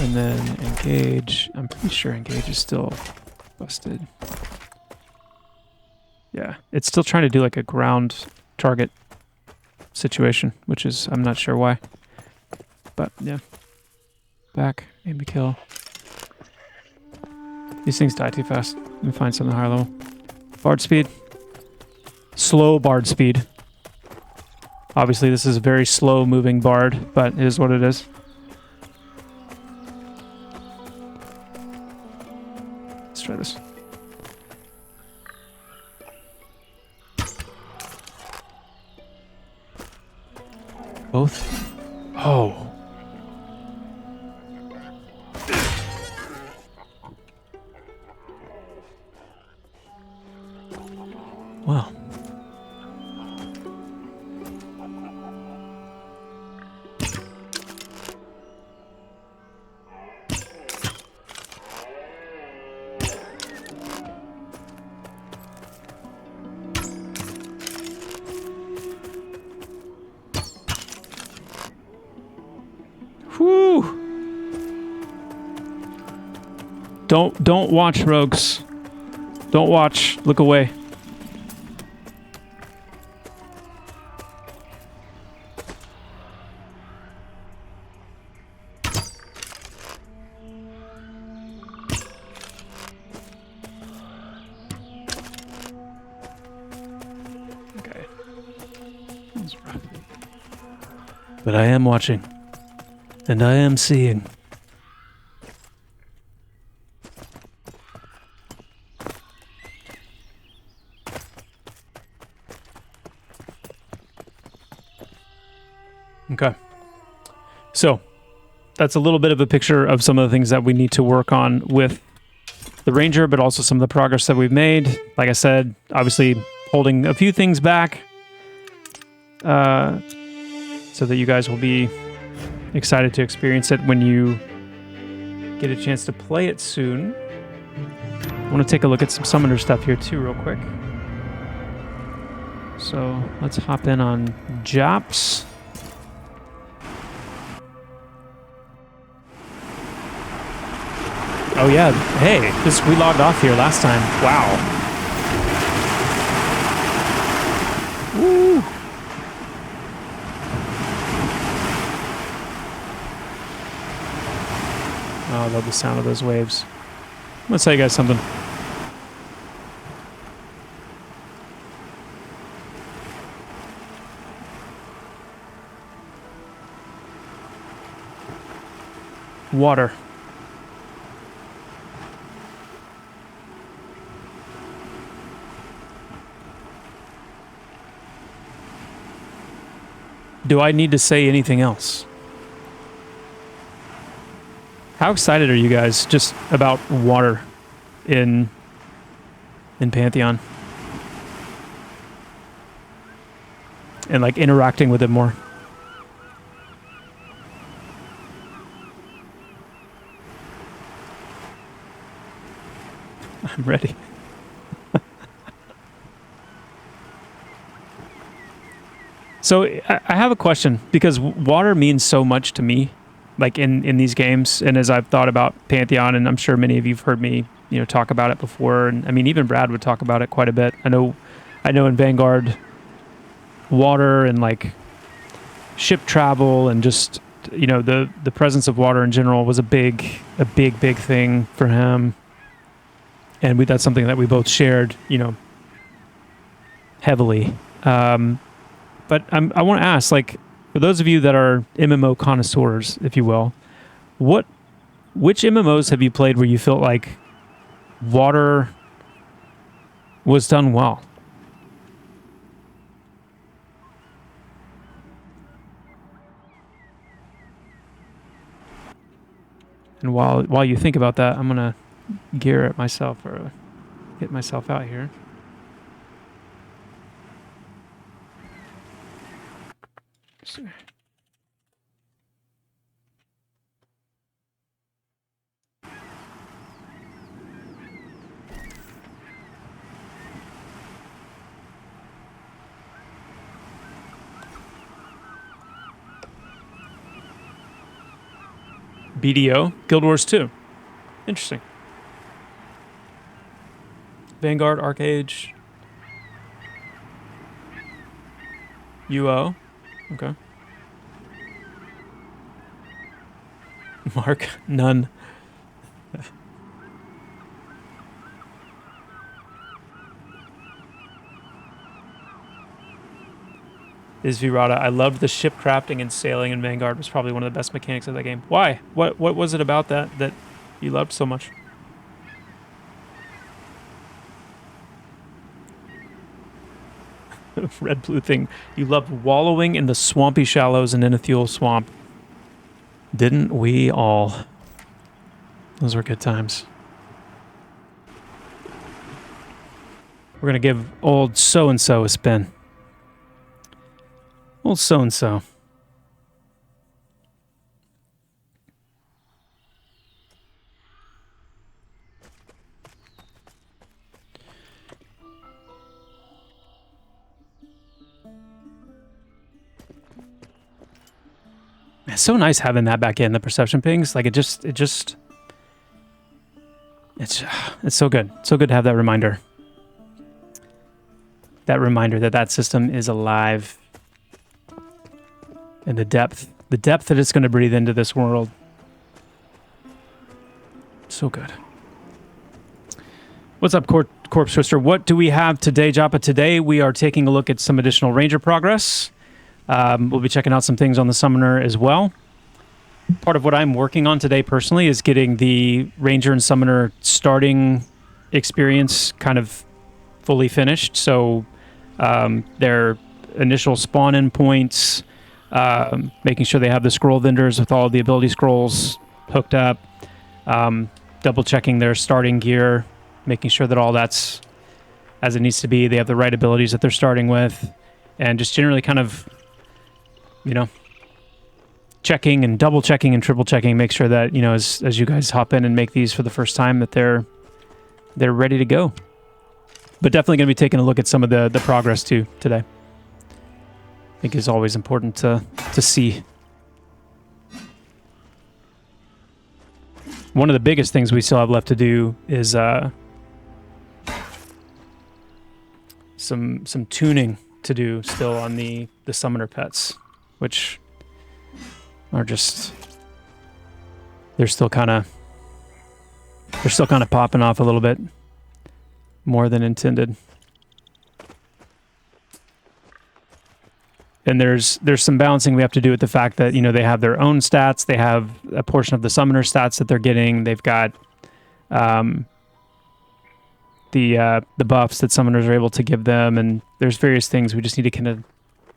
And then engage. I'm pretty sure engage is still busted. Yeah, it's still trying to do like a ground target situation, which is, I'm not sure why. But yeah. Back, aim to kill. These things die too fast. Let me find something higher level. Bard speed. Slow bard speed. Obviously this is a very slow moving bard, but it is what it is. Let's try this. Both? Oh. Wow. Whew. Don't watch, rogues. Don't watch. Look away. Okay. That's rough. But I am watching. And I am seeing. Okay. So, that's a little bit of a picture of some of the things that we need to work on with the Ranger, but also some of the progress that we've made. Like I said, obviously holding a few things back so that you guys will be excited to experience it when you get a chance to play it soon. I want to take a look at some summoner stuff here too real quick. So let's hop in on Jops. Oh yeah, hey, we logged off here last time. Wow. Woo! Oh, I love the sound of those waves. I'm gonna tell you guys something. Water. Do I need to say anything else? How excited are you guys just about water in Pantheon? And like interacting with it more? I'm ready. So I have a question, because water means so much to me, like in these games, and as I've thought about Pantheon, and I'm sure many of you've heard me, talk about it before, and I mean even Brad would talk about it quite a bit. I know in Vanguard, water and like ship travel and just the presence of water in general was a big thing for him, and that's something that we both shared, heavily. But I want to ask, like, for those of you that are MMO connoisseurs, if you will, which MMOs have you played where you felt like water was done well? And while you think about that, I'm gonna gear it myself or get myself out here. So. BDO, Guild Wars 2. Interesting. Vanguard, Arcage, UO. Okay. Mark, none. Is Virata. I loved the ship crafting and sailing in Vanguard. Was probably one of the best mechanics of that game. Why? What was it about that you loved so much? Red blue thing. You loved wallowing in the swampy shallows in Inithul Swamp. Didn't we all? Those were good times. We're going to give old so-and-so a spin. Old so-and-so. It's so nice having that back in, the perception pings. Like it's so good. So good to have that reminder. That reminder that system is alive. And the depth that it's going to breathe into this world. So good. What's up, Corpse Twister? What do we have today, Joppa? Today we are taking a look at some additional Ranger progress. We'll be checking out some things on the Summoner as well. Part of what I'm working on today personally is getting the Ranger and Summoner starting experience kind of fully finished. So their initial spawn-in points, making sure they have the scroll vendors with all of the ability scrolls hooked up, double-checking their starting gear, making sure that all that's as it needs to be. They have the right abilities that they're starting with, and just generally kind of, you know, checking and double-checking and triple-checking, make sure that, you know, as you guys hop in and make these for the first time, that they're ready to go. But definitely going to be taking a look at some of the progress too today. I think is always important to see. One of the biggest things we still have left to do is some tuning to do still on the Summoner pets, which are just they're still kind of popping off a little bit more than intended. And there's some balancing we have to do with the fact that, you know, they have their own stats. They have a portion of the Summoner stats that they're getting. They've got the buffs that Summoners are able to give them, and there's various things. We just need to kind of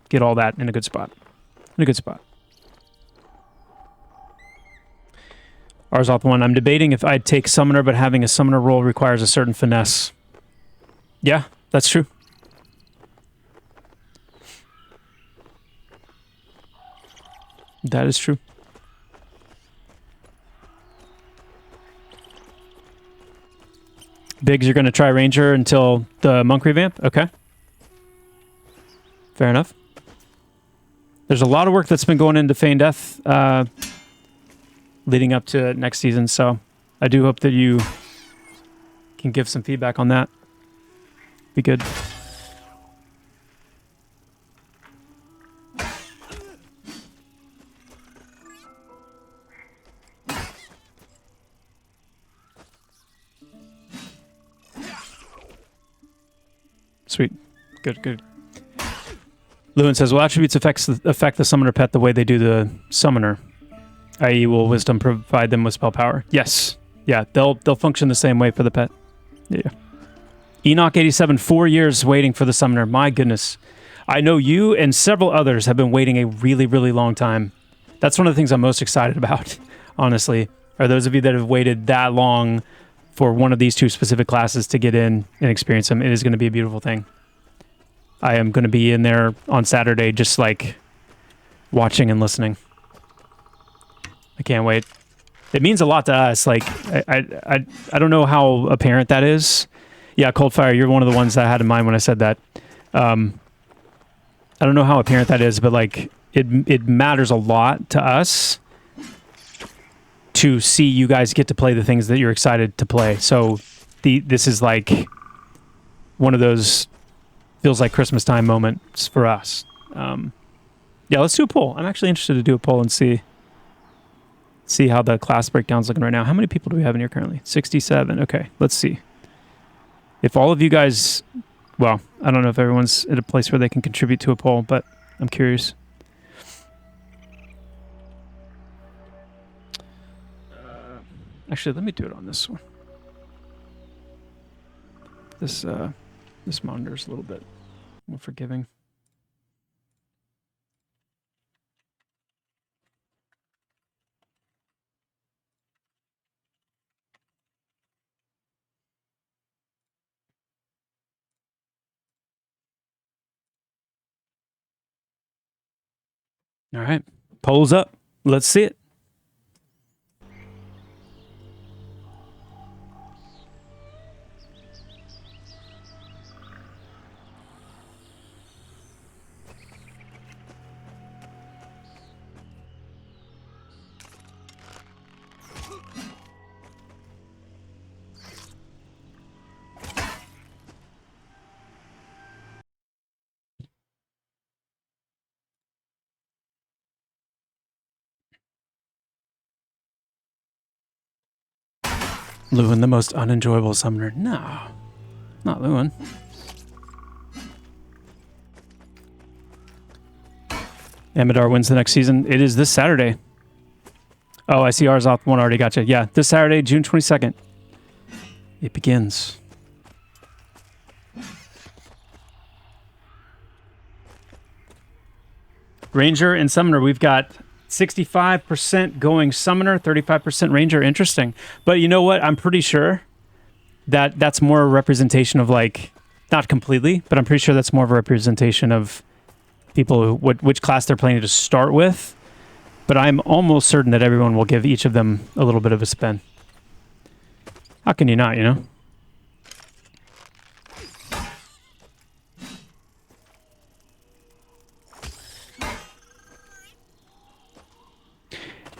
get all that in a good spot. Arzoth one. I'm debating if I'd take Summoner, but having a Summoner role requires a certain finesse. Yeah, that's true. That is true. Biggs, you're going to try Ranger until the Monk revamp? Okay. Fair enough. There's a lot of work that's been going into Feign Death leading up to next season, so I do hope that you can give some feedback on that. Be good. Sweet. Good. Lewin says, will attributes affect the Summoner pet the way they do the Summoner? I.e. will Wisdom provide them with spell power? Yes. Yeah, they'll function the same way for the pet. Yeah. Enoch87, 4 years waiting for the Summoner. My goodness. I know you and several others have been waiting a really, really long time. That's one of the things I'm most excited about, honestly, are those of you that have waited that long for one of these two specific classes to get in and experience them. It is going to be a beautiful thing. I am going to be in there on Saturday just like watching and listening. I can't wait. It means a lot to us. Like, I don't know how apparent that is. Yeah, Coldfire, you're one of the ones that I had in mind when I said that. I don't know how apparent that is, but like it matters a lot to us to see you guys get to play the things that you're excited to play. So this is like one of those feels like Christmas time moments for us. Yeah, let's do a poll. I'm actually interested to do a poll and see how the class breakdown's looking right now. How many people do we have in here currently? 67. Okay, let's see. If all of you guys, well, I don't know if everyone's at a place where they can contribute to a poll, but I'm curious. Actually, let me do it on this one. This monitor's a little bit more forgiving. All right, polls up. Let's see it. Lewin, the most unenjoyable summoner. No, not Lewin. Amadar wins the next season. It is this Saturday. Oh, I see Arzoth one already. Gotcha. Yeah, this Saturday, June 22nd. It begins. Ranger and Summoner, we've got 65% going Summoner, 35% Ranger. Interesting. But you know what? I'm pretty sure that that's more a representation of, like, not completely, but I'm pretty sure that's more of a representation of people who, which class they're planning to start with. But I'm almost certain that everyone will give each of them a little bit of a spin. How can you not, you know?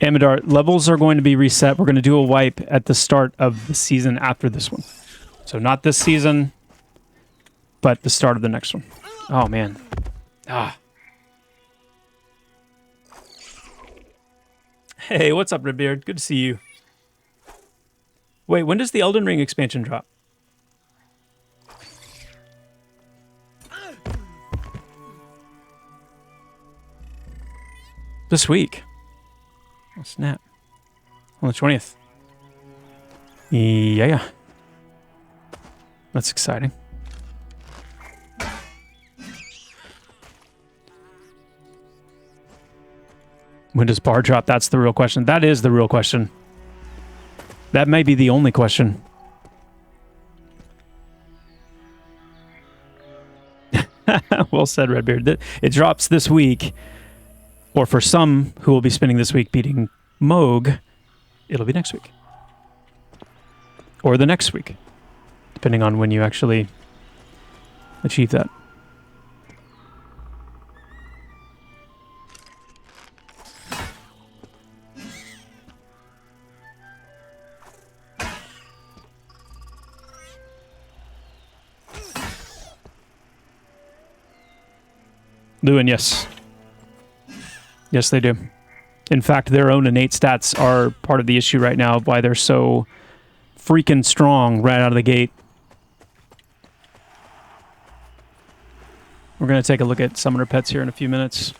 Amadar, levels are going to be reset. We're going to do a wipe at the start of the season after this one. So not this season, but the start of the next one. Oh, man. Ah. Hey, what's up, Redbeard? Good to see you. Wait, when does the Elden Ring expansion drop? This week. Oh, snap. On the 20th. Yeah. That's exciting. When does bar drop? That's the real question. That is the real question. That may be the only question. Well said, Redbeard. It drops this week. Or for some who will be spending this week beating Moog, it'll be next week. Or the next week, depending on when you actually achieve that. Lewin, yes. Yes, they do. In fact, their own innate stats are part of the issue right now of why they're so freaking strong right out of the gate. We're going to take a look at summoner pets here in a few minutes.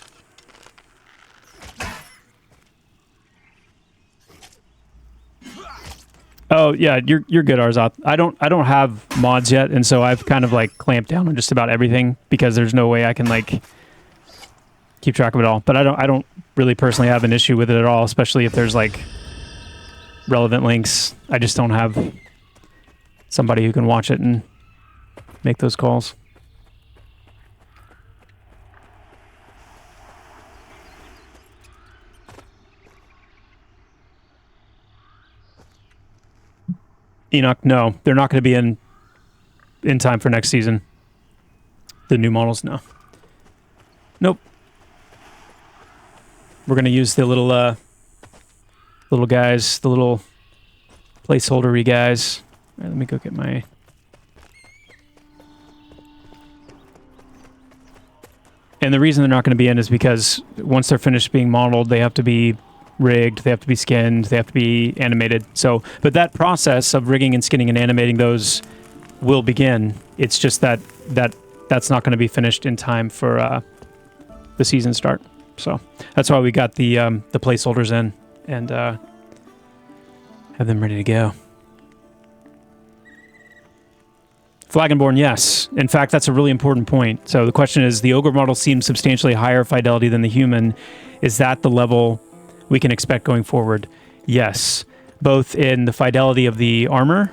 Oh, yeah, you're good, Arzoth. I don't have mods yet, and so I've kind of like clamped down on just about everything because there's no way I can like keep track of it all. But I don't really personally have an issue with it at all, especially if there's like relevant links. I just don't have somebody who can watch it and make those calls. Enoch, no, they're not going to be in time for next season. The new models, no. Nope. We're going to use the little little guys, the little placeholder-y guys. All right, let me go get my... And the reason they're not going to be in is because once they're finished being modeled, they have to be rigged, they have to be skinned, they have to be animated. So, but that process of rigging and skinning and animating those will begin. It's just that's not going to be finished in time for the season start. So that's why we got the placeholders in and have them ready to go. Flagonborn, yes. In fact, that's a really important point. So the question is, the ogre model seems substantially higher fidelity than the human. Is that the level we can expect going forward? Yes. Both in the fidelity of the armor,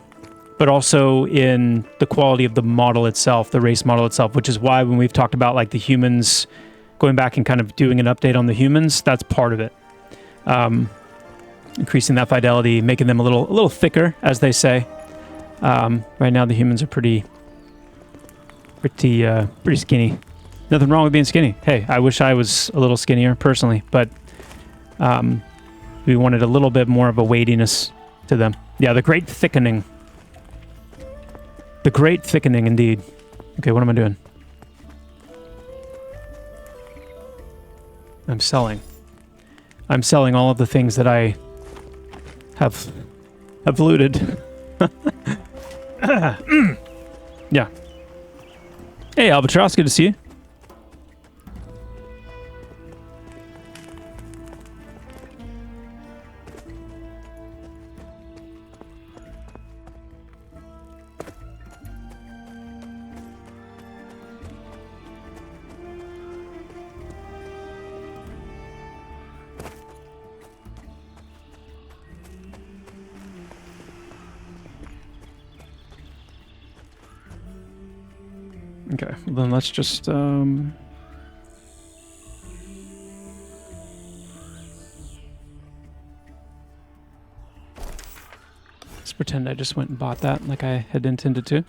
but also in the quality of the model itself, the race model itself, which is why when we've talked about like the humans, going back and kind of doing an update on the humans, that's part of it. Increasing that fidelity, making them a little thicker, as they say. Right now the humans are pretty skinny. Nothing wrong with being skinny. Hey, I wish I was a little skinnier personally, but we wanted a little bit more of a weightiness to them. Yeah, the great thickening. The great thickening indeed. Okay, what am I doing? I'm selling. I'm selling all of the things that I have looted. Yeah. Hey, Albatross, good to see you. Okay, well then let's just let's pretend I just went and bought that like I had intended to.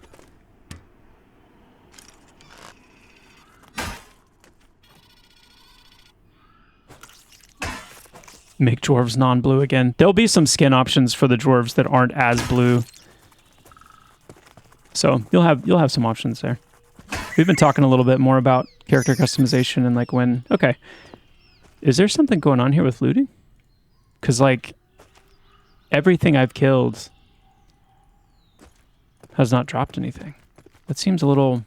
Make dwarves non-blue again. There'll be some skin options for the dwarves that aren't as blue. So you'll have some options there. We've been talking a little bit more about character customization and like when... Okay. Is there something going on here with looting? Because like everything I've killed has not dropped anything. That seems a little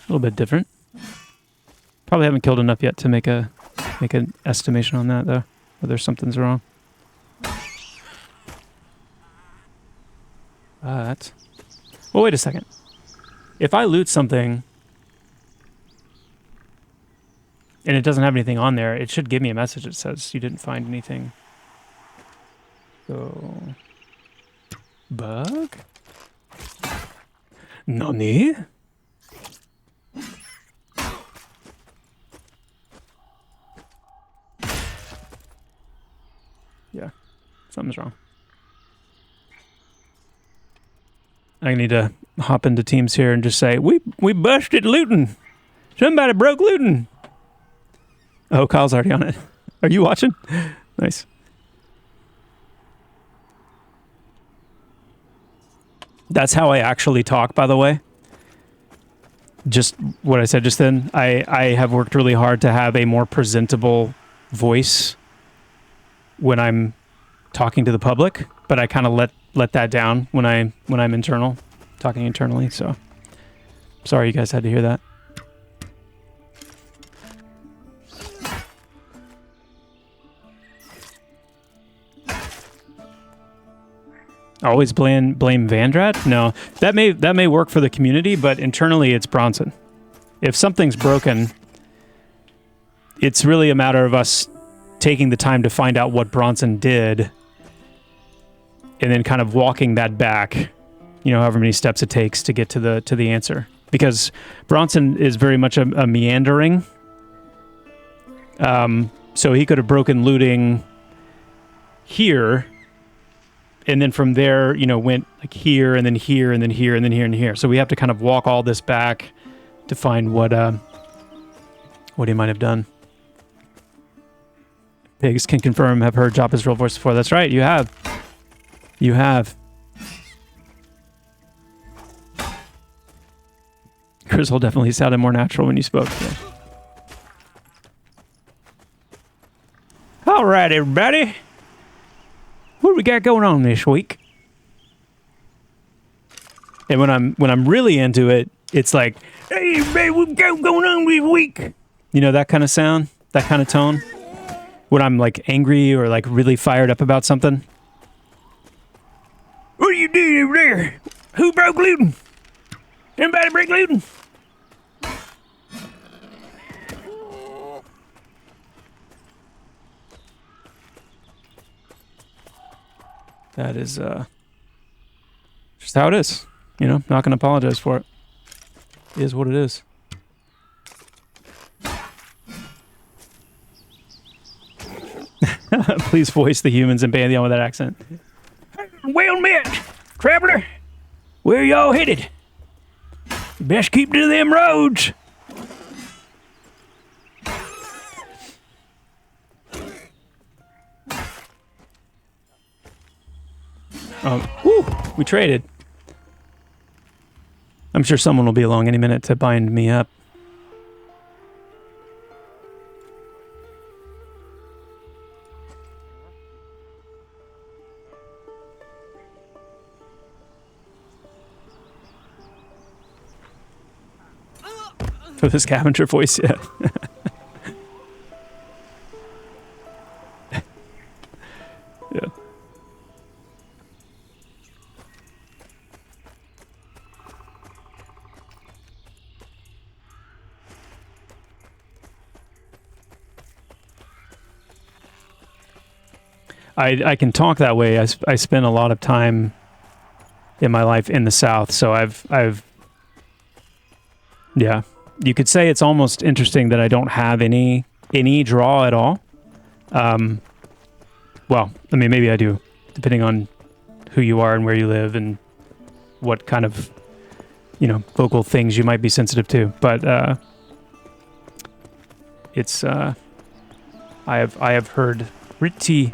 bit different. Probably haven't killed enough yet to make an estimation on that though, whether something's wrong. Well, wait a second. If I loot something and it doesn't have anything on there, it should give me a message that says you didn't find anything. So, bug? Nani? Yeah, something's wrong. I need to hop into teams here and just say, we busted looting. Somebody broke looting. Oh, Kyle's already on it. Are you watching? Nice. That's how I actually talk, by the way. Just what I said just then. I have worked really hard to have a more presentable voice when I'm talking to the public, but I kind of let that down when I'm talking internally, so sorry you guys had to hear that. Always blame Vandrat? No, that may work for the community, but internally it's Bronson. If something's broken, it's really a matter of us taking the time to find out what Bronson did and then kind of walking that back, you know, however many steps it takes to get to the answer. Because Bronson is very much a meandering. So he could have broken looting here, and then from there, you know, went like here, and then here, and then here, and then here, and here. So we have to kind of walk all this back to find what he might have done. Pigs can confirm, have heard Joppa's real voice before. That's right, you have. You have. Crystal definitely sounded more natural when you spoke. Yeah. All right, everybody. What do we got going on this week? And when I'm really into it, it's like, hey, everybody, what got going on this week? You know, that kind of sound, that kind of tone. When I'm like angry or like really fired up about something. What are you doing over there? Who broke gluten? Anybody break gluten? That is just how it is. You know, not gonna apologize for it. It is what it is. Please voice the humans in Pantheon with that accent. Well met, traveler. Where y'all headed? You best keep to them roads. Woo, we traded. I'm sure someone will be along any minute to bind me up. For the scavenger voice, yeah. Yeah. I can talk that way. I spent a lot of time in my life in the South, so I've yeah. You could say it's almost interesting that I don't have any draw at all. Well, I mean, maybe I do, depending on who you are and where you live and what kind of, you know, vocal things you might be sensitive to. But it's I have heard pretty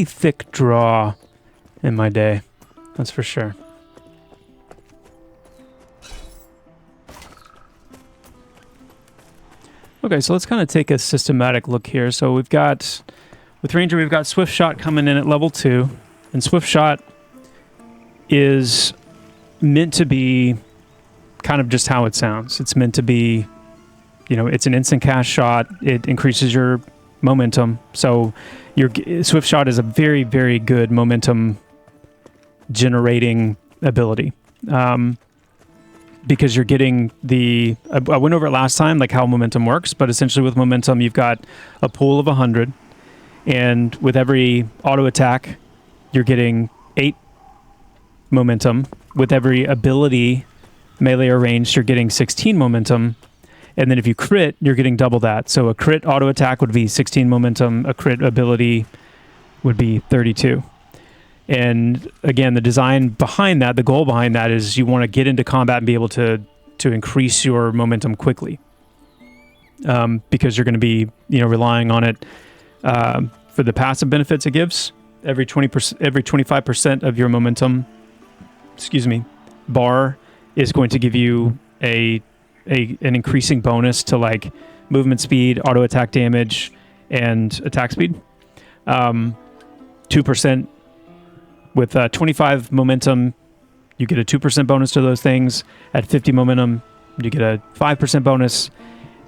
thick draw in my day. That's for sure. Okay, so let's kind of take a systematic look here. So we've got, with Ranger, we've got Swift Shot coming in at level 2. And Swift Shot is meant to be kind of just how it sounds. It's meant to be, you know, it's an instant cast shot. It increases your momentum. So your Swift Shot is a very, very good momentum generating ability. Because you're getting the... I went over it last time, like how momentum works, but essentially with momentum, you've got a pool of 100, and with every auto attack, you're getting 8 momentum. With every ability, melee or ranged, you're getting 16 momentum, and then if you crit, you're getting double that. So a crit auto attack would be 16 momentum, a crit ability would be 32. And again, the design behind that, the goal behind that is you want to get into combat and be able to increase your momentum quickly. Because you're going to be, you know, relying on it for the passive benefits it gives. Every 20%, every 25% of your momentum, bar is going to give you an increasing bonus to like movement speed, auto attack damage, and attack speed. 2%. With 25 momentum, you get a 2% bonus to those things. At 50 momentum, you get a 5% bonus.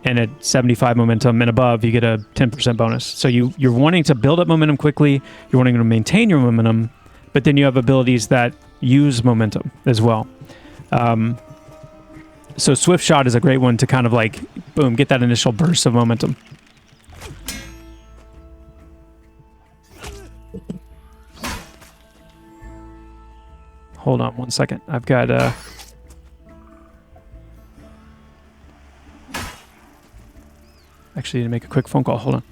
And at 75 momentum and above, you get a 10% bonus. So you're wanting to build up momentum quickly. You're wanting to maintain your momentum. But then you have abilities that use momentum as well. So Swift Shot is a great one to kind of like, boom, get that initial burst of momentum. Hold on one second. I've got actually need to make a quick phone call. Hold on.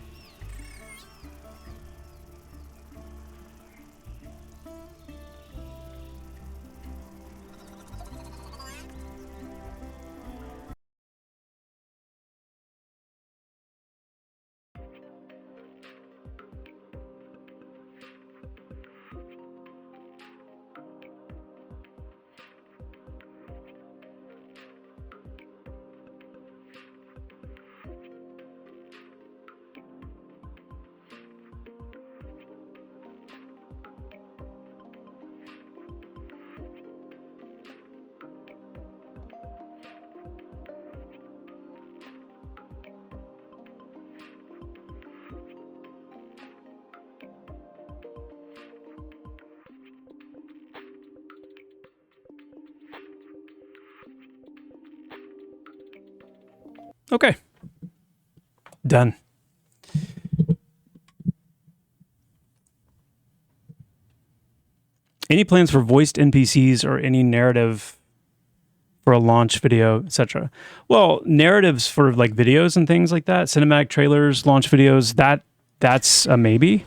Okay. Done. Any plans for voiced NPCs or any narrative for a launch video, etc.? Well, narratives for like videos and things like that, cinematic trailers, launch videos, that's a maybe.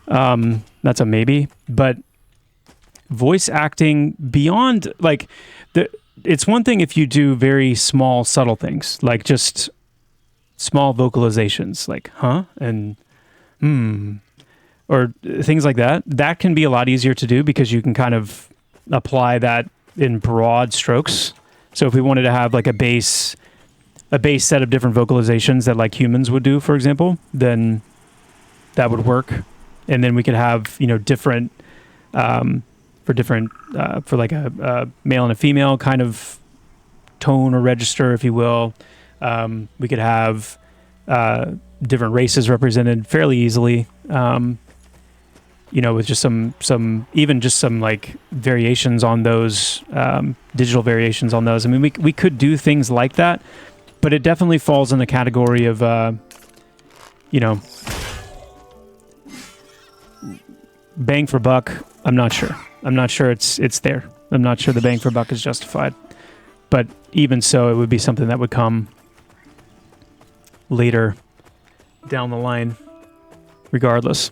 That's a maybe. But voice acting beyond like it's one thing if you do very small, subtle things, like just small vocalizations, like huh and or things like that. That can be a lot easier to do because you can kind of apply that in broad strokes. So if we wanted to have like a base set of different vocalizations that like humans would do, for example, then that would work. And then we could have, you know, different for like a male and a female kind of tone or register, if you will. We could have different races represented fairly easily. You know, with just some even just some like variations on those, digital variations on those. I mean, we could do things like that, but it definitely falls in the category of, you know, bang for buck. I'm not sure. I'm not sure it's there. I'm not sure the bang for buck is justified. But even so, it would be something that would come later down the line, regardless.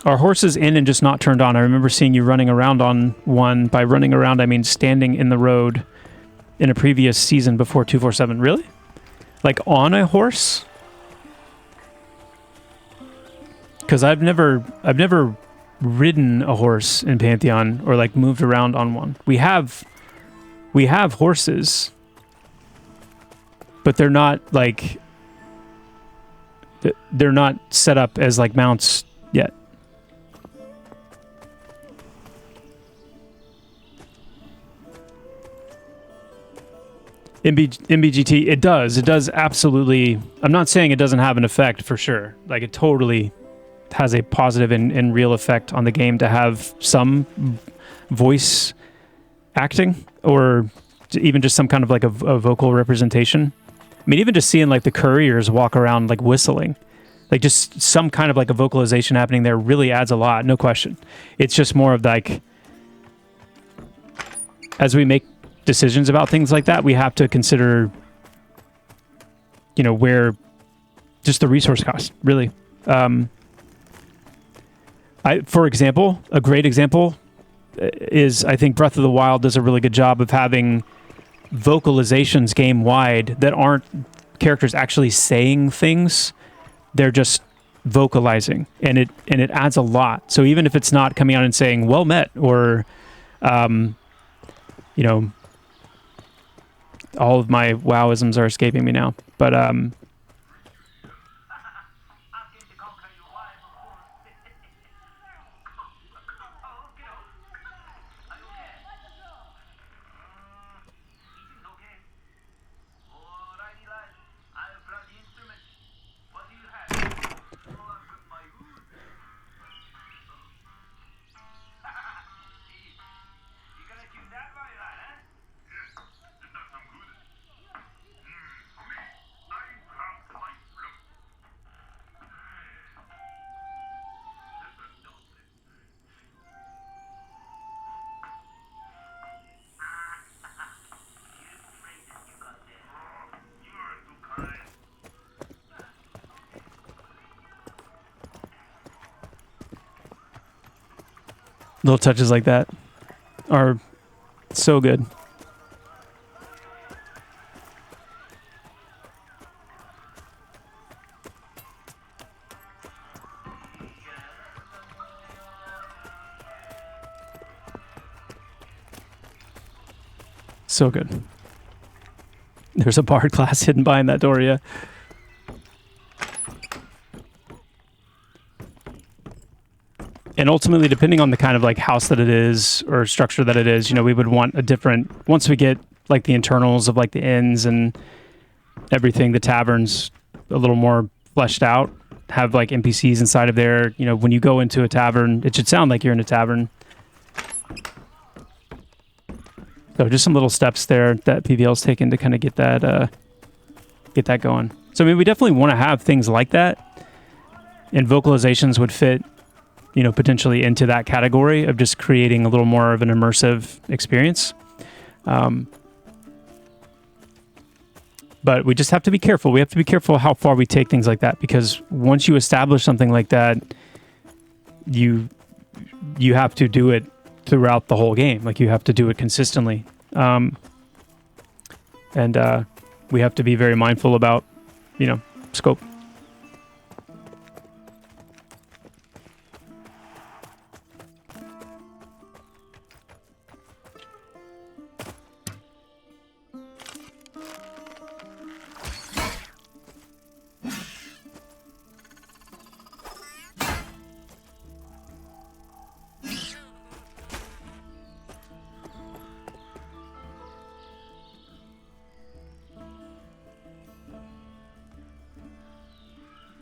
Are horses in and just not turned on? I remember seeing you running around on one. By running around, I mean standing in the road in a previous season before 247. Really? Like on a horse? Because I've never ridden a horse in Pantheon or like moved around on one. We have horses, but they're not like they're not set up as like mounts yet. MBGT, it does absolutely. I'm not saying it doesn't have an effect for sure. Like it totally has a positive and real effect on the game to have some voice acting or even just some kind of like a vocal representation. I mean, even just seeing like the couriers walk around like whistling, like just some kind of like a vocalization happening there really adds a lot, no question. It's just more of like, as we make decisions about things like that, we have to consider, you know, where just the resource cost, really. For example, a great example is I think Breath of the Wild does a really good job of having vocalizations game-wide that aren't characters actually saying things. They're just vocalizing, and it adds a lot. So even if it's not coming out and saying "well met" or, you know, all of my wowisms are escaping me now, but little touches like that are so good. So good. There's a bard class hidden behind that door, yeah. And ultimately, depending on the kind of like house that it is or structure that it is, you know, we would want a different, once we get like the internals of like the inns and everything, the taverns a little more fleshed out, have like NPCs inside of there. You know, when you go into a tavern, it should sound like you're in a tavern. So just some little steps there that PVL's taken to kind of get that going. So I mean, we definitely want to have things like that, and vocalizations would fit, you know, potentially into that category of just creating a little more of an immersive experience. But we just have to be careful. We have to be careful how far we take things like that, because once you establish something like that, you have to do it throughout the whole game. Like, you have to do it consistently. And we have to be very mindful about, you know, scope.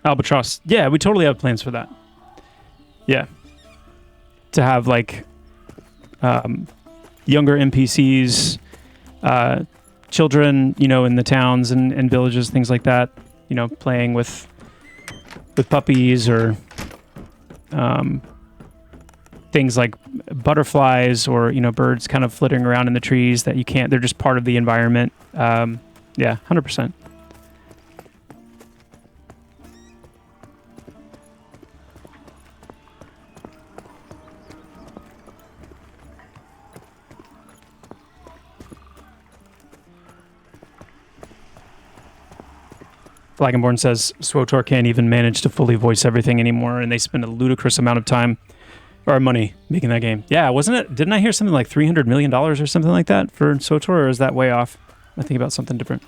Albatross. Yeah, we totally have plans for that. Yeah. To have, like, younger NPCs, children, you know, in the towns and villages, things like that, you know, playing with puppies, or things like butterflies, or, you know, birds kind of flitting around in the trees that you can't, they're just part of the environment. Yeah, 100%. Flagonborn says SWTOR can't even manage to fully voice everything anymore, and they spend a ludicrous amount of time or money making that game. Yeah, wasn't it? Didn't I hear something like $300 million or something like that for SWTOR, or is that way off? I think about something different.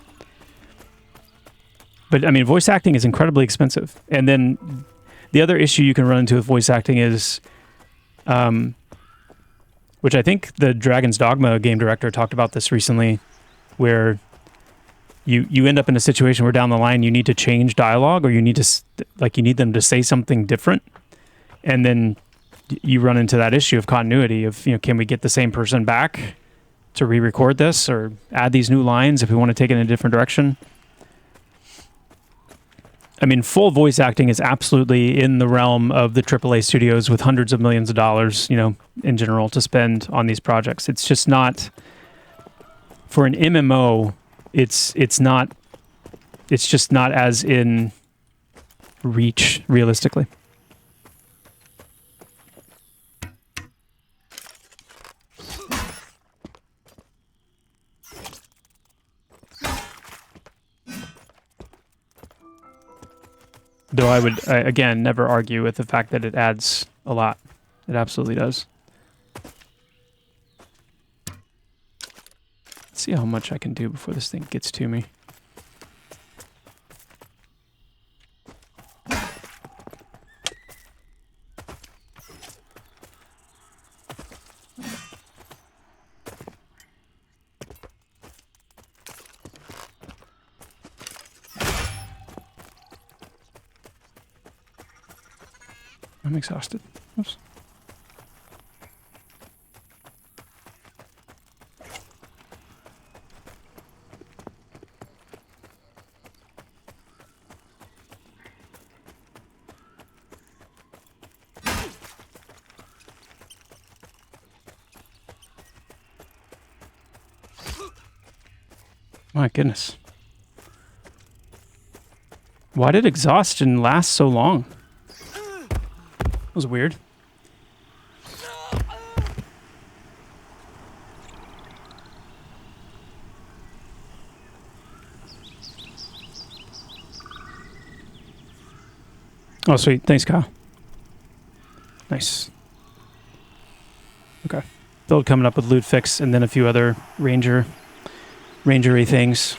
But I mean, voice acting is incredibly expensive. And then the other issue you can run into with voice acting is, which I think the Dragon's Dogma game director talked about this recently, where you end up in a situation where down the line you need to change dialogue, or you need to, like, you need them to say something different, and then you run into that issue of continuity of, you know, can we get the same person back to re-record this, or add these new lines if we want to take it in a different direction. I mean, full voice acting is absolutely in the realm of the AAA studios with hundreds of millions of dollars, you know, in general, to spend on these projects. It's just not, for an MMO, it's just not as in reach realistically. Though I would, again, never argue with the fact that it adds a lot. It absolutely does. Let's see how much I can do before this thing gets to me. I'm exhausted. Oops. My goodness. Why did exhaustion last so long? That was weird. Oh, sweet. Thanks, Kyle. Nice. Okay. Build coming up with loot fix, and then a few other rangery things.